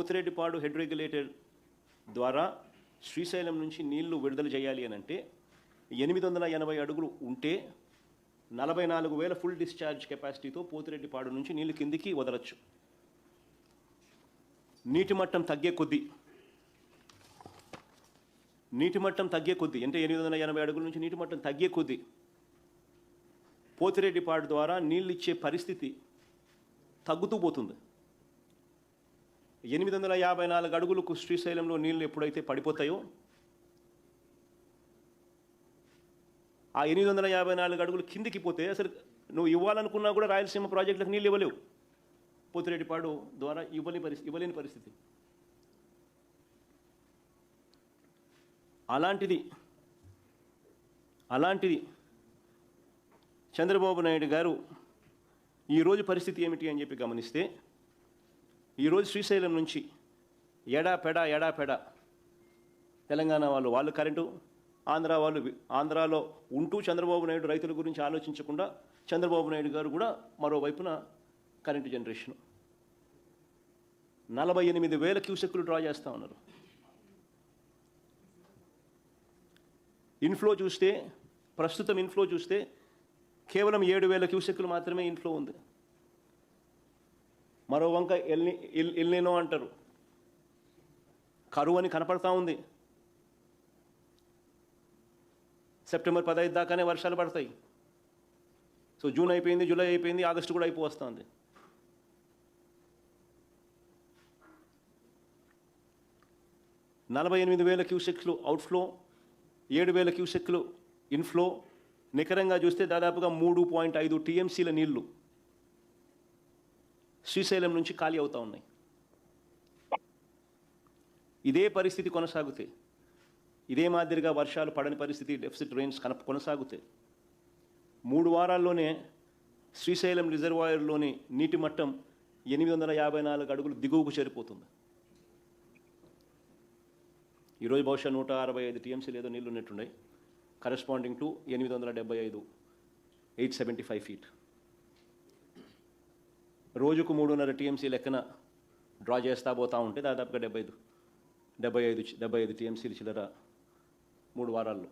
Pothireddypadu head regulator ద్వారా శ్రీశైలం నుంచి నీళ్లు విడుదల చేయాలి అని అంటే 880 అడుగులు ఉంటే 44,000 ఫుల్ డిశ్చార్జ్ కెపాసిటీతో పోతిరెడ్డిపాడు నుంచి నీళ్లు కిందికి వదలచ్చు. నీటి మట్టం తగ్గే కొద్దీ అంటే 880 అడుగుల నుంచి నీటి మట్టం తగ్గే కొద్దీ పోతిరెడ్డిపాడు ద్వారా నీళ్ళు ఇచ్చే పరిస్థితి తగ్గుతూ పోతుంది. 854 అడుగులకు శ్రీశైలంలో నీళ్లు ఎప్పుడైతే పడిపోతాయో ఆ 854 అడుగులు కిందికి పోతే అసలు నువ్వు ఇవ్వాలనుకున్నా కూడా రాయలసీమ ప్రాజెక్టులకు నీళ్ళు ఇవ్వలేవు. పోతిరెడ్డిపాడు ద్వారా ఇవ్వలేని పరిస్థితి. అలాంటిది చంద్రబాబు నాయుడు గారు ఈరోజు పరిస్థితి ఏమిటి అని చెప్పి గమనిస్తే, ఈరోజు శ్రీశైలం నుంచి ఎడాపెడ తెలంగాణ వాళ్ళు కరెంటు, ఆంధ్రాలో ఉంటూ చంద్రబాబు నాయుడు రైతుల గురించి ఆలోచించకుండా చంద్రబాబు నాయుడు గారు కూడా మరోవైపున కరెంటు జనరేషను 48,000 క్యూసెక్కులు డ్రా చేస్తూ ఉన్నారు. ప్రస్తుతం ఇన్ఫ్లో చూస్తే కేవలం 7,000 క్యూసెక్కులు మాత్రమే ఇన్ఫ్లో ఉంది. మరో వంక ఎల్నినో అంటారు, కరువు అని కనపడతా ఉంది. సెప్టెంబర్ 15 దాకానే వర్షాలు పడతాయి. సో జూన్ అయిపోయింది, జూలై అయిపోయింది, ఆగస్టు కూడా అయిపోతుంది. నలభై 48,000 క్యూసెక్లు అవుట్ఫ్లో, 7,000 క్యూసెక్లు ఇన్ఫ్లో. నికరంగా చూస్తే దాదాపుగా 3.5 టీఎంసీల నీళ్లు శ్రీశైలం నుంచి ఖాళీ అవుతూ ఉన్నాయి. ఇదే పరిస్థితి కొనసాగితే, ఇదే మాదిరిగా వర్షాలు పడని పరిస్థితి, డెఫిసిట్ రెయిన్స్ కొనసాగితే 3 వారాల్లోనే శ్రీశైలం రిజర్వాయర్లోని నీటి మట్టం 854 అడుగులు దిగువకు చేరిపోతుంది. ఈరోజు బహుశా 165 టీఎంసీలు ఏదో నీళ్ళు ఉన్నట్టున్నాయి, కరెస్పాండింగ్ టు 875 ఫీట్. రోజుకు 3.5 టీఎంసీ లెక్కన డ్రా చేస్తా పోతూ ఉంటే దాదాపుగా 75 టీఎంసీలు చిల్లర 3 వారాల్లో.